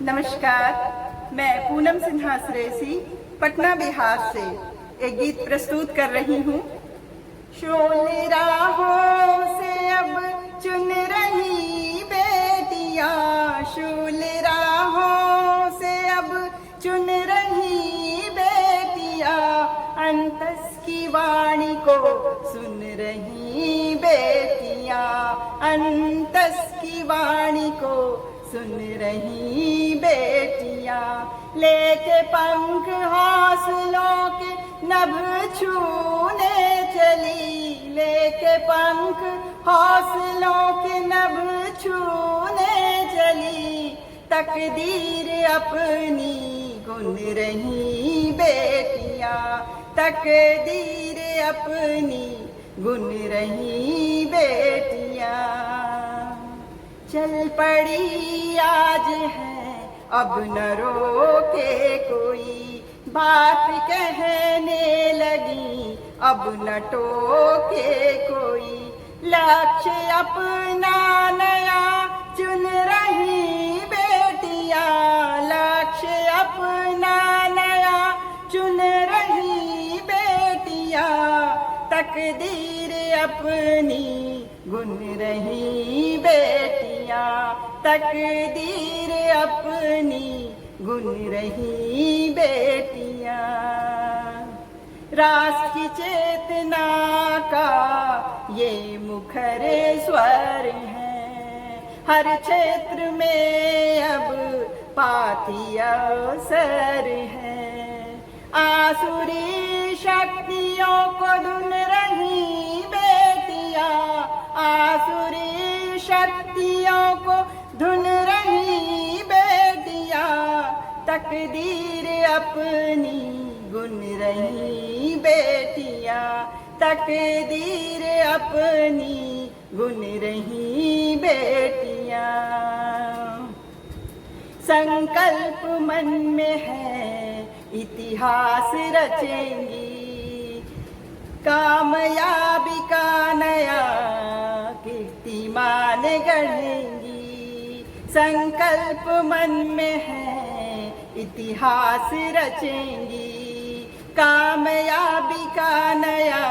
नमस्कार, मैं पूनम सिन्हा सुरेसी पटना बिहार से एक गीत प्रस्तुत कर रही हूँ। शोले राहों से अब चुन रही बेटियाँ, शोले राहों से अब चुन रही बेटियाँ, अंतस की वाणी को सुन रही बेटियाँ, अंतस की वाणी को सुन रही बेटियाँ। लेके पंख हौसलों के नभ छूने चली, लेके पंख हौसलों के नभ छूने चली, तकदीर अपनी गुन रही बेटियाँ, तकदीर अपनी गुन रही बेटियाँ। चल पड़ी आज है अब न रोके कोई, बात कहने लगी अब न टोके कोई, लक्ष्य अपना नया चुन रही बेटियाँ, लक्ष्य अपना नया चुन रही बेटियाँ, तकदीर अपनी गुन रही बेटियाँ, तकदीर अपनी गुन रही बेटियाँ। राष्ट्र की चेतना का ये मुखर स्वर है, हर क्षेत्र में अब पाती अवसर है, आसुरी शक्तियों को धुन रही बेटियाँ, आसुरी शक्तियों को धुन रही बेटियाँ, तकदीर अपनी गुन रही बेटियाँ, तकदीर अपनी गुन रही बेटियाँ। संकल्प मन में है इतिहास रचेंगी, कामयाबी का नया कीर्तिमान गढ़ेंगी। संकल्प मन में है इतिहास रचेंगी, कामयाबी का नया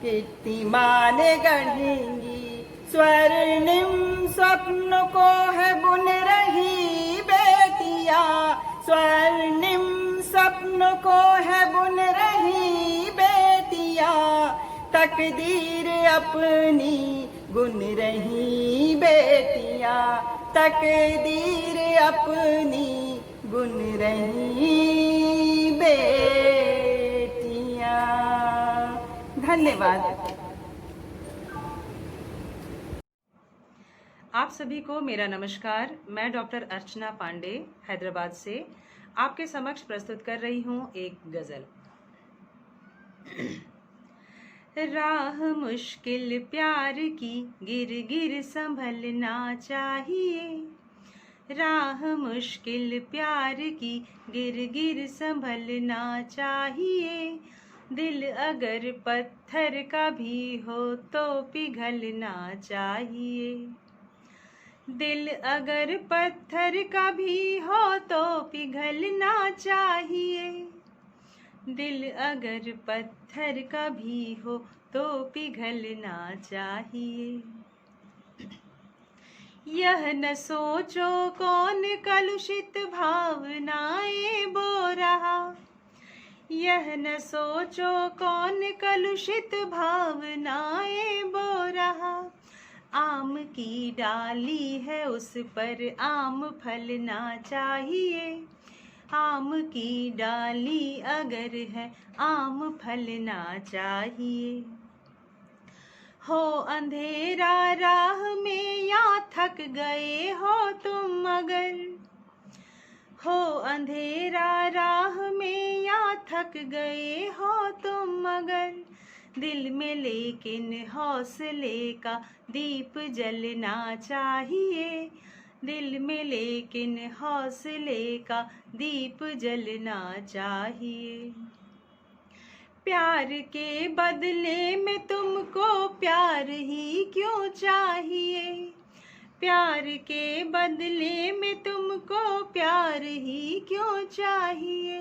कीर्तिमान गढ़ेंगी। स्वर्णिम स्वप्न को है बुन रही बेटियाँ, स्वर्णिम स्वप्न को है बुन रही बेटियाँ, तकदीर अपनी गुन रही बेटियाँ, तकदीर अपनी गुन रही बेटियाँ। धन्यवाद। आप सभी को मेरा नमस्कार। मैं डॉक्टर अर्चना पांडे हैदराबाद से आपके समक्ष प्रस्तुत कर रही हूँ एक गज़ल। राह मुश्किल प्यार की गिर गिर संभलना चाहिए, राह मुश्किल प्यार की गिर गिर संभलना चाहिए, दिल अगर पत्थर का भी हो तो पिघलना चाहिए, दिल अगर पत्थर का भी हो तो पिघलना चाहिए, दिल अगर पत्थर का भी हो तो पिघलना चाहिए। यह न सोचो कौन कलुषित भावनाएं बो रहा, यह न सोचो कौन कलुषित भावनाएं बो रहा, आम की डाली है उस पर आम फलना चाहिए, आम की डाली अगर है आम फलना चाहिए। हो अंधेरा राह में या थक गए हो तुम अगर, हो अंधेरा राह में या थक गए हो तुम अगर, दिल में लेकिन हौसले का दीप जलना चाहिए, दिल में लेकिन हौसले का दीप जलना चाहिए। प्यार के बदले में तुमको प्यार ही क्यों चाहिए, प्यार के बदले में तुमको प्यार ही क्यों चाहिए।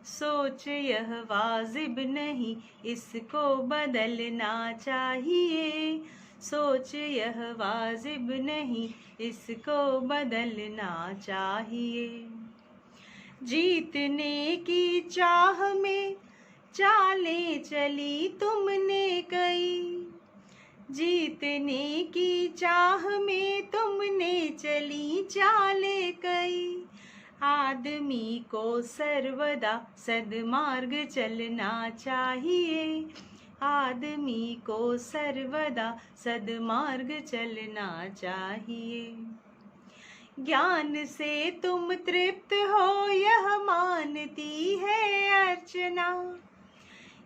सोच यह वाजिब नहीं, इसको बदलना चाहिए। सोच यह वाजिब नहीं, इसको बदलना चाहिए। जीतने की चाह में चालें चली तुमने कई, जीतने की चाह में तुमने चली चालें कई। आदमी को सर्वदा सद्मार्ग चलना चाहिए। आदमी को सर्वदा सद्मार्ग चलना चाहिए। ज्ञान से तुम तृप्त हो यह मानती है अर्चना।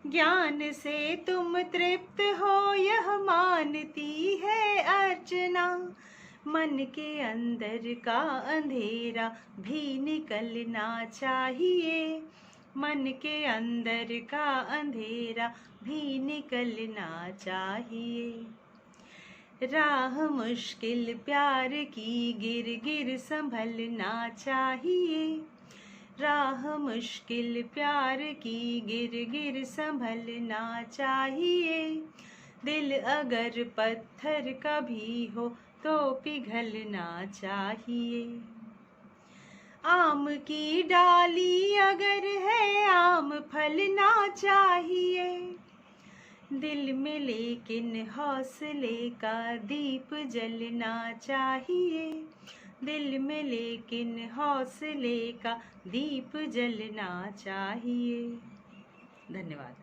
ज्ञान से तुम तृप्त हो यह मानती है अर्चना। मन के अंदर का अंधेरा भी निकलना चाहिए। मन के अंदर का अंधेरा भी निकलना चाहिए। राह मुश्किल प्यार की गिर गिर संभलना चाहिए। राह मुश्किल प्यार की गिर गिर संभलना चाहिए। दिल अगर पत्थर का भी हो तो पिघलना चाहिए। आम की डाली अगर है आम फलना चाहिए। दिल में लेकिन हौसले का दीप जलना चाहिए। दिल में लेकिन हौसले का दीप जलना चाहिए। धन्यवाद।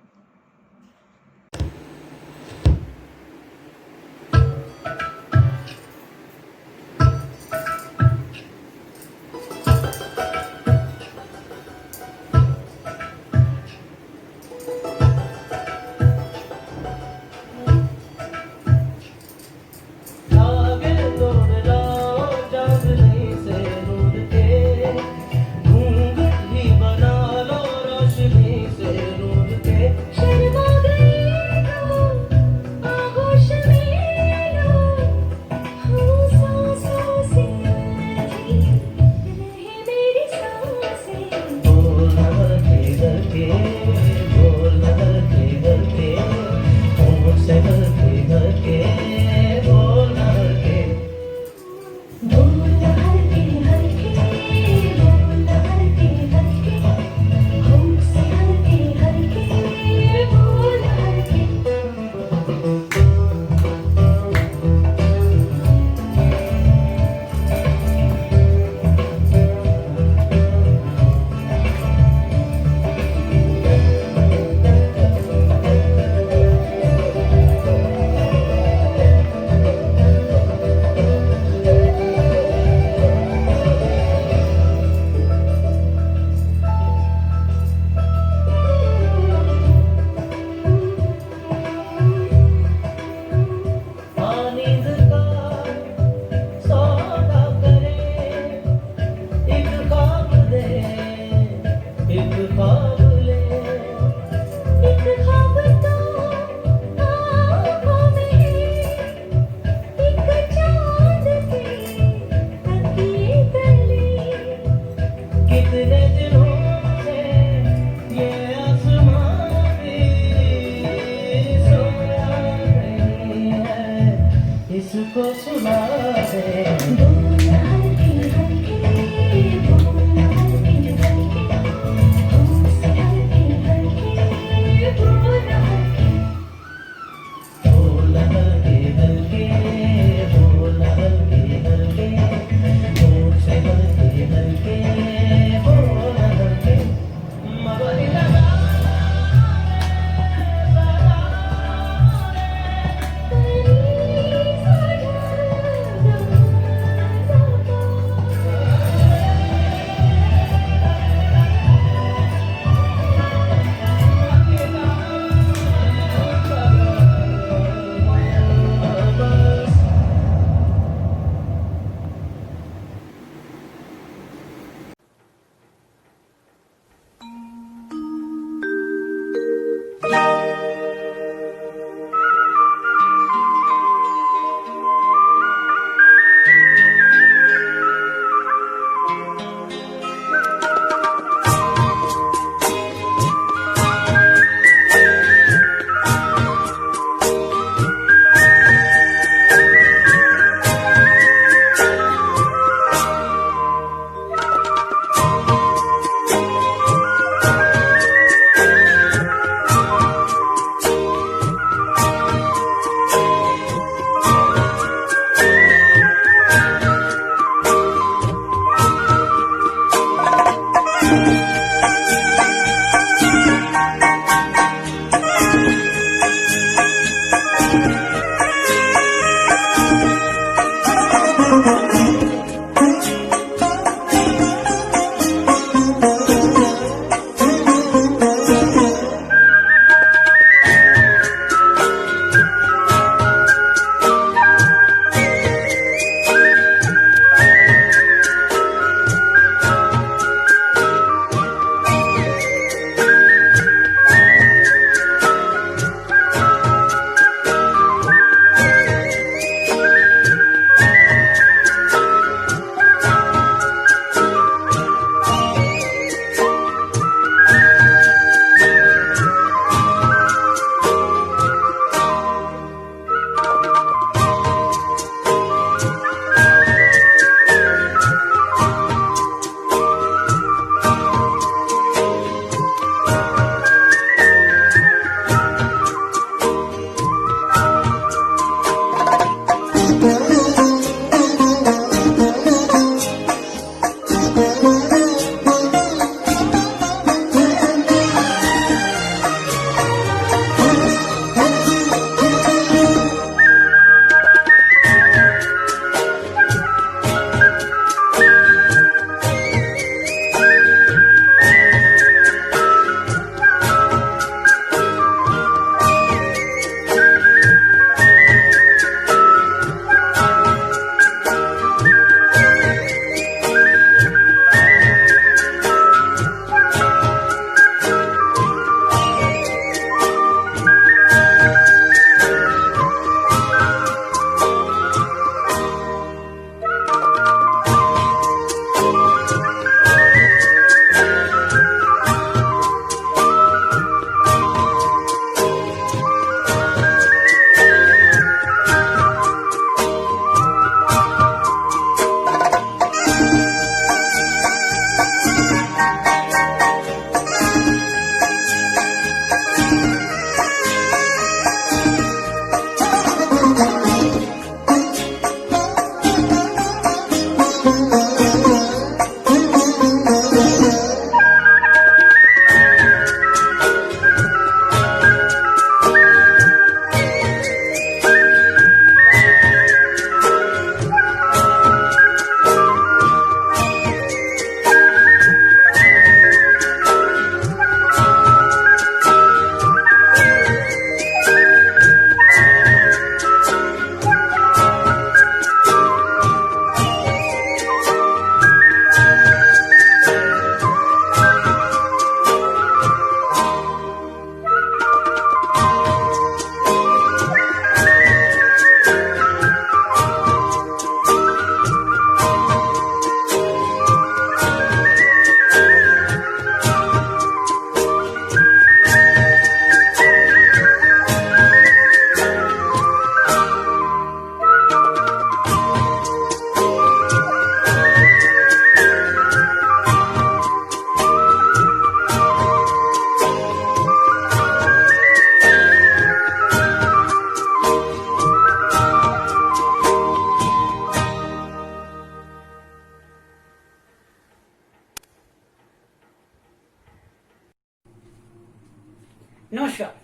नमस्कार,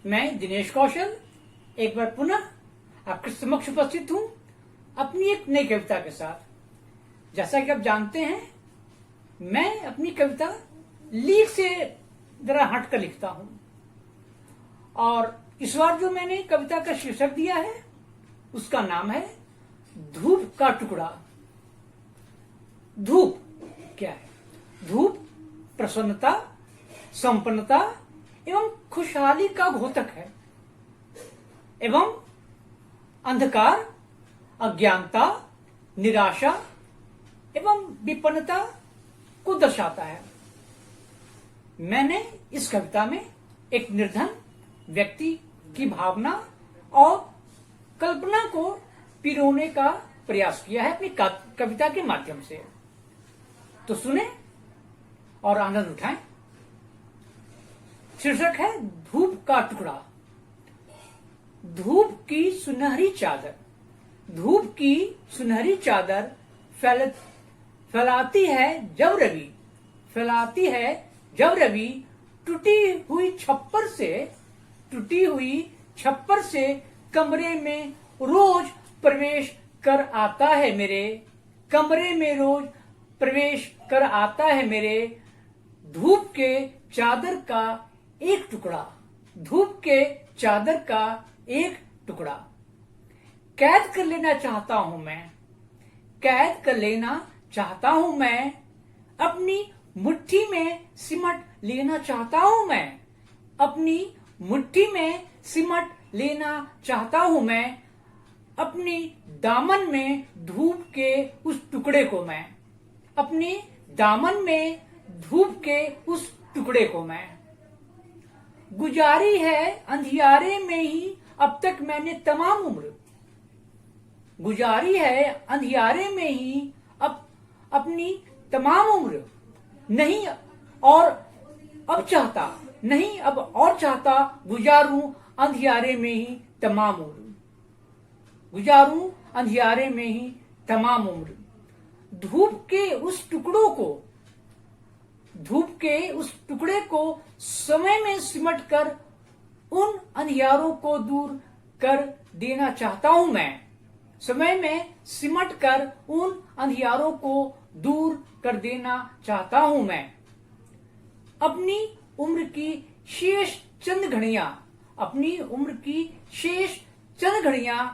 मैं दिनेश कौशल एक बार पुनः आपके समक्ष उपस्थित हूं अपनी एक नई कविता के साथ। जैसा कि आप जानते हैं, मैं अपनी कविता लीक से जरा हटकर लिखता हूं और इस बार जो मैंने कविता का शीर्षक दिया है उसका नाम है धूप का टुकड़ा। धूप क्या है? धूप प्रसन्नता, संपन्नता एवं खुशहाली का घोतक है एवं अंधकार, अज्ञानता, निराशा एवं विपन्नता को दर्शाता है। मैंने इस कविता में एक निर्धन व्यक्ति की भावना और कल्पना को पिरोने का प्रयास किया है अपनी कविता के माध्यम से। तो सुने और आनंद उठाएं। शीर्षक है धूप का टुकड़ा। धूप की सुनहरी चादर, धूप की सुनहरी चादर फैलाती है जब रवि फैलाती है जब रवि टूटी हुई छप्पर से कमरे में रोज प्रवेश कर आता है मेरे कमरे में रोज प्रवेश कर आता है मेरे धूप के चादर का एक टुकड़ा कैद कर लेना चाहता हूं मैं अपनी मुट्ठी में सिमट लेना चाहता हूं मैं अपनी दामन में धूप के उस टुकड़े को मैं गुजारी है अंधियारे में ही अब तक मैंने तमाम उम्र अपनी तमाम उम्र नहीं अब चाहता गुजारूं अंधियारे में ही तमाम उम्र धूप के उस टुकड़े को समय में सिमट कर उन अंधियारों को दूर कर देना चाहता हूं मैं अपनी उम्र की शेष चंद घड़ियां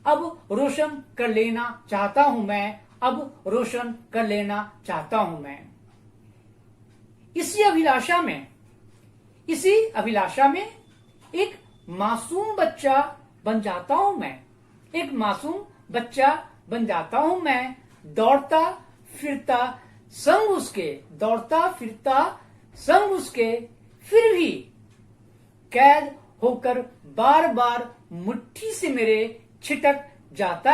अब रोशन कर लेना चाहता हूं मैं इसी अभिलाषा में एक मासूम बच्चा बन जाता हूं मैं दौड़ता फिरता संग उसके फिर भी कैद होकर बार बार मुट्ठी से मेरे छिटक जाता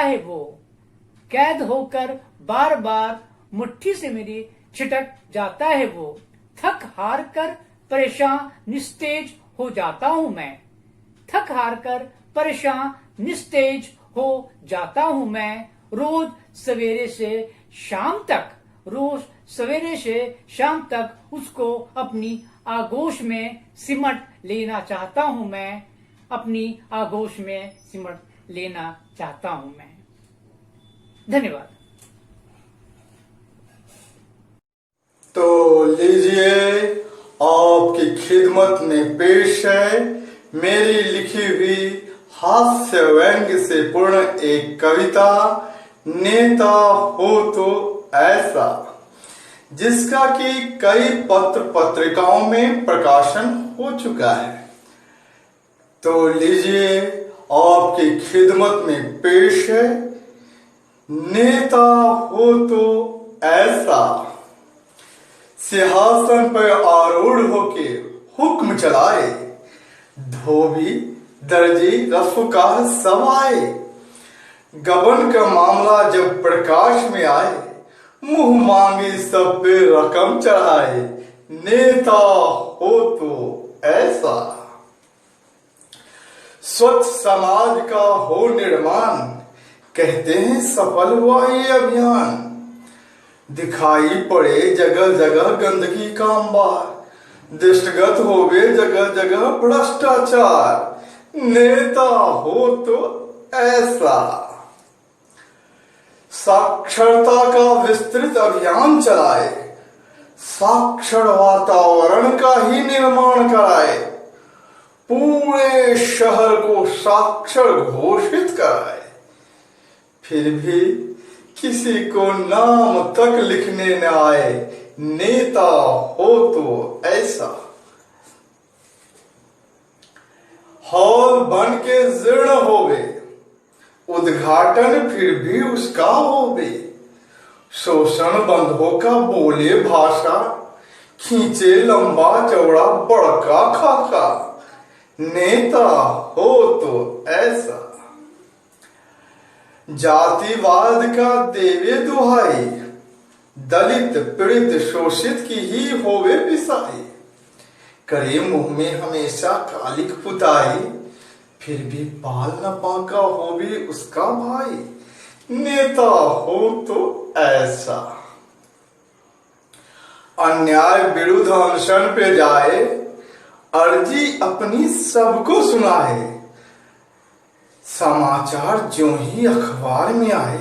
है वो थक हार कर परेशान निस्तेज हो जाता हूं मैं रोज सवेरे से शाम तक उसको अपनी आगोश में सिमट लेना चाहता हूं मैं धन्यवाद। तो लीजिए आपकी खिदमत में पेश है मेरी लिखी हुई हास्य व्यंग्य से पूर्ण एक कविता नेता हो तो ऐसा, जिसका कि कई पत्र पत्रिकाओं में प्रकाशन हो चुका है। तो लीजिए आपकी खिदमत में पेश है नेता हो तो ऐसा, सिंहासन पर आरूढ़ होके हुक्म चलाए, धोबी दर्जी रसूखदार सब आए, गबन का मामला जब प्रकाश में आए, मुंह मांगी सब पे रकम चढ़ाए, नेता हो तो ऐसा। स्वच्छ समाज का हो निर्माण, कहते हैं सफल हुआ ये अभियान, दिखाई पड़े जगह जगह गंदगी का अंबार, दृष्टिगत होवे जगह जगह भ्रष्टाचार, नेता हो तो ऐसा। साक्षरता का विस्तृत अभियान चलाए, साक्षर वातावरण का ही निर्माण कराए, पूरे शहर को साक्षर घोषित कराए, फिर भी किसी को नाम तक लिखने न आए, नेता हो तो ऐसा। हॉल बन के जीर्ण होवे, उद्घाटन फिर भी उसका होवे, शोषण बंधुओं का बोले भाषा, खींचे लंबा चौड़ा बड़का खाका, नेता हो तो ऐसा। जातिवाद का देवे दुहाई, दलित पीड़ित शोषित की ही होवे पिसाई, करे मुंह में हमेशा कालिक पुताई, फिर भी पाल न पाका हो भी उसका भाई, नेता हो तो ऐसा। अन्याय विरुद्ध अनशन पे जाए, अर्जी अपनी सबको सुनाए। समाचार ज्यों ही अखबार में आए,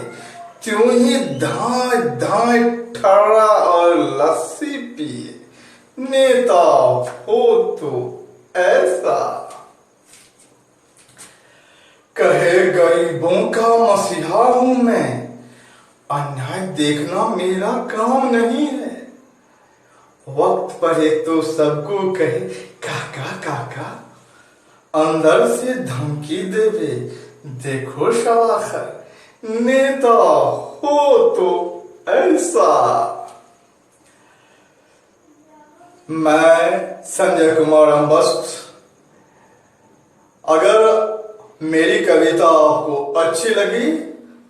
त्यों ही धाए धाए ठर्रा और लस्सी पिए। नेता हो तो ऐसा, कहे गरीबों का मसीहा हूं मैं, अन्याय देखना मेरा काम नहीं है। वक्त पर एक तो सबको कहे काका काका, अंदर से धमकी देवे देखो शवाखर। नेता हो तो ऐसा। मैं संजय कुमार अम्बस्ट। अगर मेरी कविता आपको अच्छी लगी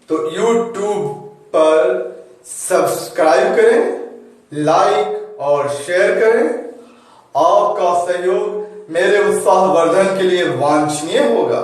तो YouTube पर सब्सक्राइब करें, लाइक और शेयर करें। आपका सहयोग मेरे उत्साहवर्धन के लिए वांछनीय होगा।